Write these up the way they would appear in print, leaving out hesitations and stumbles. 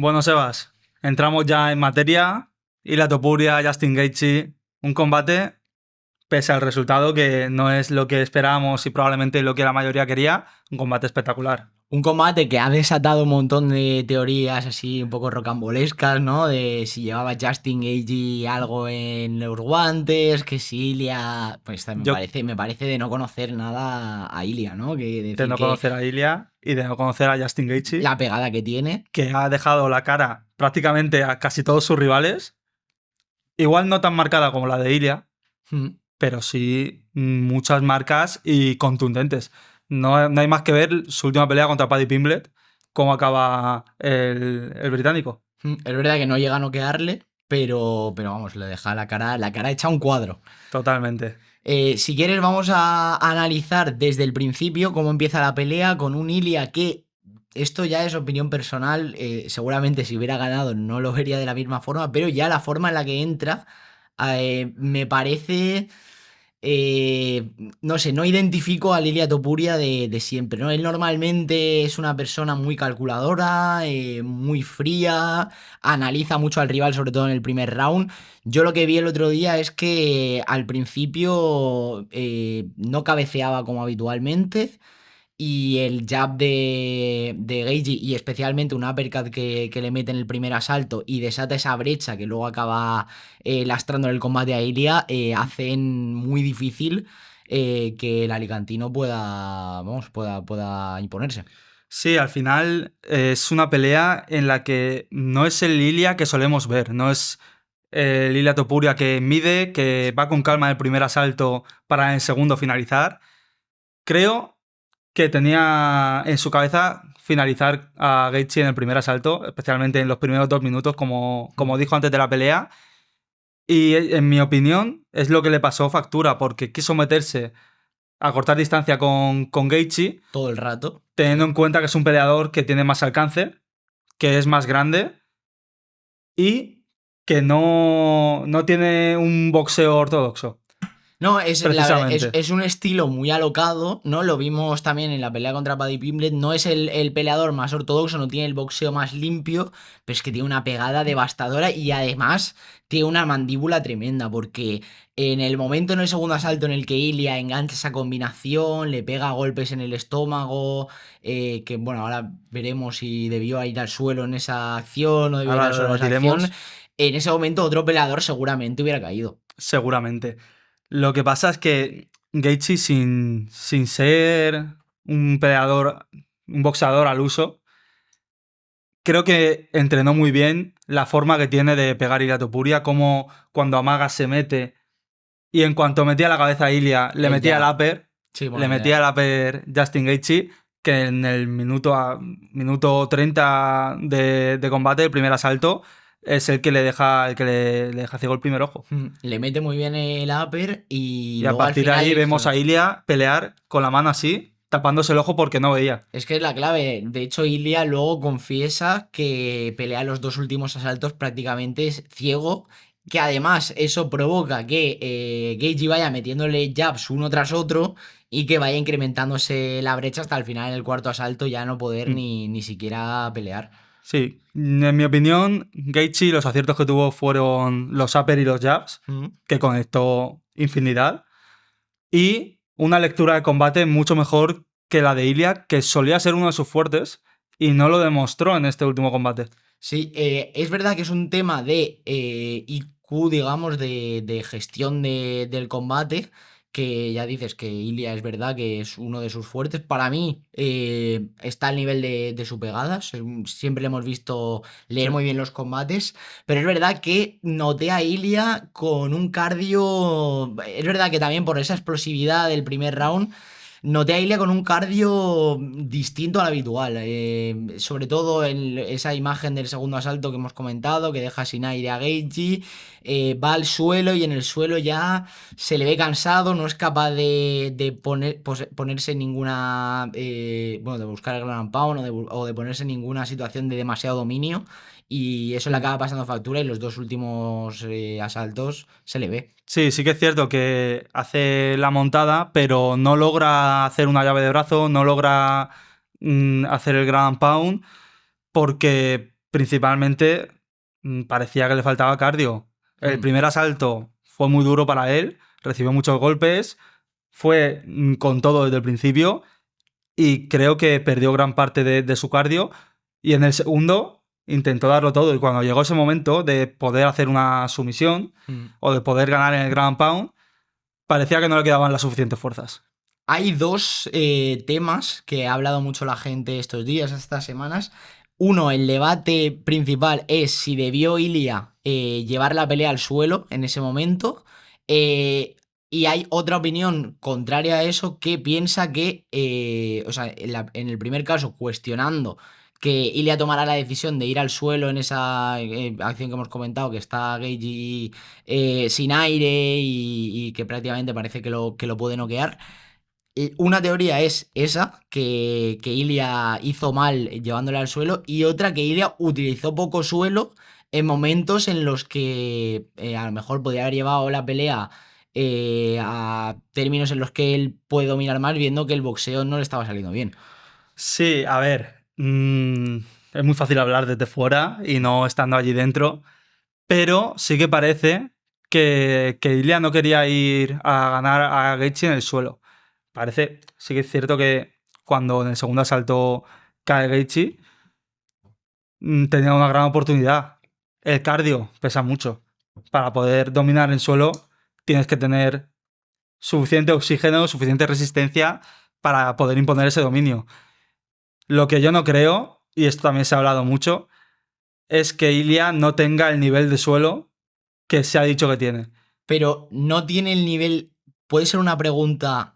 Bueno, Sebas, entramos ya en materia. Ilia Topuria, Justin Gaethje, un combate, pese al resultado que no es lo que esperábamos y probablemente lo que la mayoría quería, un combate espectacular. Un combate que ha desatado un montón de teorías así un poco rocambolescas, ¿no? De si llevaba Justin Gaethje algo en los guantes, que si Ilia... Pues Yo, me parece de no conocer nada a Ilia, ¿no? Que de decir no que conocer a Ilia y de no conocer a Justin Gaethje, la pegada que tiene... que ha dejado la cara prácticamente a casi todos sus rivales, igual no tan marcada como la de Ilia, mm, pero sí muchas marcas y contundentes. No hay más que ver su última pelea contra Paddy Pimblett, cómo acaba el británico. Es verdad que no llega a noquearle, pero vamos, le deja la cara hecha un cuadro. Totalmente. Si quieres, vamos a analizar desde el principio cómo empieza la pelea con un Ilia que, esto ya es opinión personal, seguramente si hubiera ganado no lo vería de la misma forma, pero ya la forma en la que entra me parece eh, no sé, no identifico a Lilia Topuria de siempre, ¿no? Él normalmente es una persona muy calculadora, muy fría, analiza mucho al rival, sobre todo en el primer round. Yo lo que vi el otro día es que al principio no cabeceaba como habitualmente. Y el jab de Gaethje y especialmente un uppercut que le mete en el primer asalto y desata esa brecha que luego acaba lastrando en el combate a Ilia, hacen muy difícil que el alicantino pueda imponerse. Sí, al final es una pelea en la que no es el Ilia que solemos ver, no es el Ilia Topuria que mide, que va con calma en el primer asalto para en el segundo finalizar. Creo que tenía en su cabeza finalizar a Gaethje en el primer asalto, especialmente en los primeros 2 minutos, como dijo antes de la pelea. Y en mi opinión es lo que le pasó factura, porque quiso meterse a cortar distancia con Gaethje, Todo el rato. teniendo Sí. en cuenta que es un peleador que tiene más alcance, que es más grande y que no tiene un boxeo ortodoxo, No, la verdad, precisamente. es un estilo muy alocado, ¿no? Lo vimos también en la pelea contra Paddy Pimblett. No es el peleador más ortodoxo, no tiene el boxeo más limpio, pero es que tiene una pegada devastadora y además tiene una mandíbula tremenda, porque en el momento en el segundo asalto en el que Ilia engancha esa combinación, le pega golpes en el estómago, que bueno, ahora veremos si debió ir al suelo en esa acción o debió ir Ahora al lo suelo en esa acción. debatiremos En ese momento otro peleador seguramente hubiera caído. seguramente. Lo que pasa es que Gaethje, sin ser un peleador, un boxeador al uso, creo que entrenó muy bien la forma que tiene de pegar Ilia Topuria, como cuando amaga se mete y en cuanto metía la cabeza a Ilia, El jab. Sí, le bueno, metía el upper Justin Gaethje, que en el minuto 30 de combate, el primer asalto, es el que le deja ciego el primer ojo. le mete muy bien el upper y Y a luego al partir de ahí final, vemos a claro, Ilia pelear con la mano así, tapándose el ojo porque no veía. es que es la clave. De hecho, Ilia luego confiesa que pelea los dos últimos asaltos prácticamente es ciego, que además eso provoca que Gaethje vaya metiéndole jabs uno tras otro y que vaya incrementándose la brecha hasta el final en el cuarto asalto ya no poder Mm. ni siquiera pelear. Sí, en mi opinión, Gaethje los aciertos que tuvo fueron los upper y los jabs, Mm. que conectó infinidad, y una lectura de combate mucho mejor que la de Ilia, que solía ser uno de sus fuertes y no lo demostró en este último combate. Sí, es verdad que es un tema de IQ, digamos, de gestión del combate, que ya dices que Ilia es verdad que es uno de sus fuertes. Para mí está al nivel de su pegada, siempre le hemos visto Sí. leer muy bien los combates, pero es verdad que noté a Ilia con un cardio, es verdad que también por esa explosividad del primer round. Noté a Ilia con un cardio distinto al habitual, sobre todo en esa imagen del segundo asalto que hemos comentado, que deja sin aire a Gaethje, va al suelo y en el suelo ya se le ve cansado, no es capaz de ponerse en ninguna, bueno, de buscar el ground pound o de ponerse en ninguna situación de demasiado dominio y eso le Mm. acaba pasando factura y los dos últimos asaltos se le ve. Sí, sí que es cierto que hace la montada, pero no logra hacer una llave de brazo, no logra hacer el ground pound, porque principalmente parecía que le faltaba cardio. El primer asalto fue muy duro para él, recibió muchos golpes, fue con todo desde el principio y creo que perdió gran parte de su cardio. Y en el segundo intentó darlo todo y cuando llegó ese momento de poder hacer una sumisión o de poder ganar en el ground pound, parecía que no le quedaban las suficientes fuerzas. Hay dos temas que ha hablado mucho la gente estos días, estas semanas. Uno, el debate principal es si debió Ilia llevar la pelea al suelo en ese momento. Y hay otra opinión contraria a eso que piensa que, o sea, en el primer caso, cuestionando que Ilia tomara la decisión de ir al suelo en esa acción que hemos comentado, que está Gaethje sin aire y que prácticamente parece que lo puede noquear. Una teoría es esa, que Ilia hizo mal llevándola al suelo, y otra que Ilia utilizó poco suelo en momentos en los que a lo mejor podría haber llevado la pelea a términos en los que él puede dominar más, viendo que el boxeo no le estaba saliendo bien. Sí, a ver, es muy fácil hablar desde fuera y no estando allí dentro, pero sí que parece que Ilia no quería ir a ganar a Gaethje en el suelo. Parece, sí que es cierto que cuando en el segundo asalto cae Gaethje, tenía una gran oportunidad. El cardio pesa mucho. Para poder dominar el suelo tienes que tener suficiente oxígeno, suficiente resistencia para poder imponer ese dominio. Lo que yo no creo, y esto también se ha hablado mucho, es que Ilia no tenga el nivel de suelo que se ha dicho que tiene. Pero no tiene el nivel. Puede ser una pregunta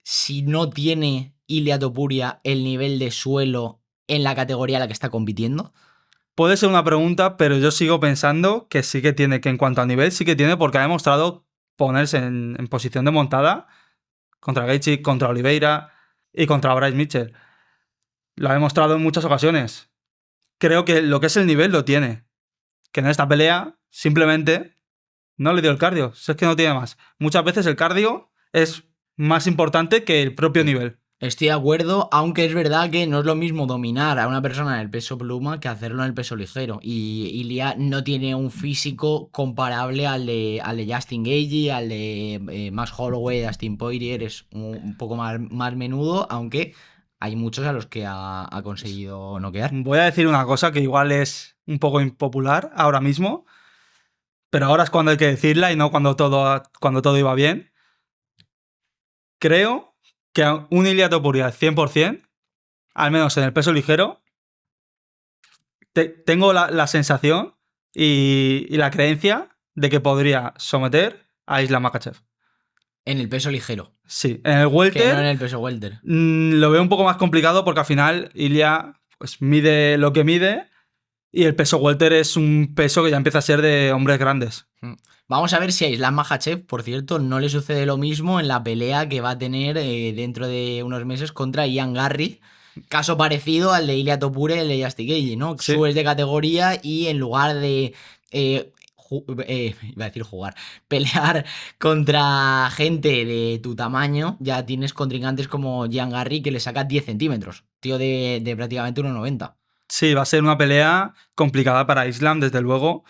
si no tiene Ilia Topuria el nivel de suelo en la categoría en la que está compitiendo. Puede ser una pregunta, pero yo sigo pensando que sí que tiene, que en cuanto a nivel sí que tiene, porque ha demostrado ponerse en posición de montada contra Gaethje, contra Oliveira y contra Bryce Mitchell. Lo ha demostrado en muchas ocasiones. Creo que lo que es el nivel lo tiene. Que en esta pelea simplemente no le dio el cardio. Si es que no tiene más. Muchas veces el cardio es más importante que el propio nivel. Estoy de acuerdo, aunque es verdad que no es lo mismo dominar a una persona en el peso pluma que hacerlo en el peso ligero. Y Ilia no tiene un físico comparable al de Justin Gaethje, al de Max Holloway, Dustin Poirier. Es un poco más menudo, aunque hay muchos a los que ha conseguido noquear. Voy a decir una cosa que igual es un poco impopular ahora mismo, pero ahora es cuando hay que decirla y no cuando todo iba bien. Creo que un Ilia Topuria al 100%, al menos en el peso ligero, tengo la sensación y la creencia de que podría someter a Islam Makhachev. En el peso ligero. Sí, en el welter. Que no en el peso welter. Lo veo un poco más complicado porque al final Ilia pues, mide lo que mide y el peso welter es un peso que ya empieza a ser de hombres grandes. Vamos a ver si a Islam Makhachev, por cierto, no le sucede lo mismo en la pelea que va a tener dentro de unos meses contra Ian Garry. Caso parecido al de Ilia Topuria y el de Justin Gaethje, ¿no? Sí. Subes de categoría y en lugar de iba a decir jugar, pelear contra gente de tu tamaño, ya tienes contrincantes como Ian Garry que le saca 10 centímetros, tío de prácticamente 1,90. Sí, va a ser una pelea complicada para Islam, desde luego.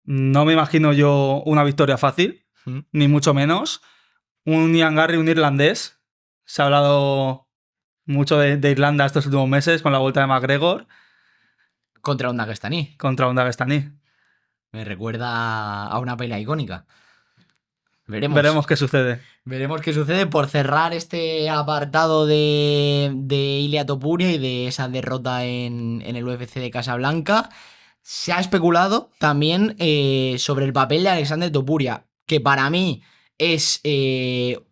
No me imagino yo una victoria fácil, ni mucho menos. Un Ian Garry, un irlandés. Se ha hablado mucho de Irlanda estos últimos meses con la vuelta de McGregor. Contra un dagestaní. Contra un dagestaní. Me recuerda a una pelea icónica. Veremos qué sucede. Veremos qué sucede por cerrar este apartado de Ilia Topuria y de esa derrota en el UFC de Casablanca. Se ha especulado también sobre el papel de Alexander Topuria, que para mí es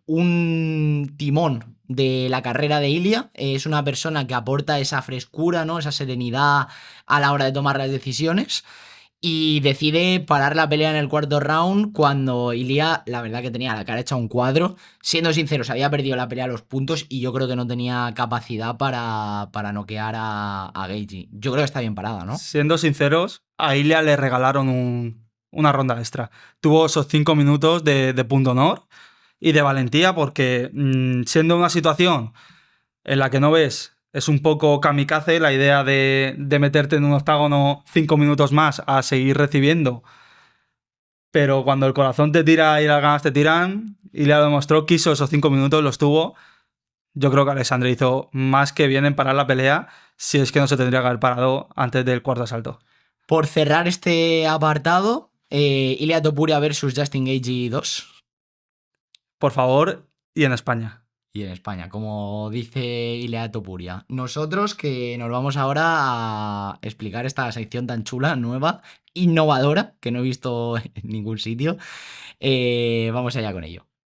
un timón de la carrera de Ilia. Es una persona que aporta esa frescura, ¿no? Esa serenidad a la hora de tomar las decisiones. Y decide parar la pelea en el cuarto round cuando Ilia, la verdad que tenía la cara hecha un cuadro. Siendo sincero, se había perdido la pelea a los puntos y yo creo que no tenía capacidad para noquear a Gaethje. Yo creo que está bien parada, ¿no? Siendo sinceros, a Ilia le regalaron una ronda extra. Tuvo esos 5 minutos de punto honor y de valentía porque siendo una situación en la que no ves Es un poco kamikaze la idea de meterte en un octágono 5 minutos más a seguir recibiendo. Pero cuando el corazón te tira y las ganas te tiran, Ilia lo demostró, quiso esos 5 minutos, los tuvo. Yo creo que Alexandre hizo más que bien en parar la pelea, si es que no se tendría que haber parado antes del cuarto asalto. Por cerrar este apartado, Ilia Topuria versus Justin Gaethje 2. Por favor, y en España. Y en España, como dice Ilia Topuria. Nosotros que nos vamos ahora a explicar esta sección tan chula, nueva, innovadora, que no he visto en ningún sitio. Vamos allá con ello.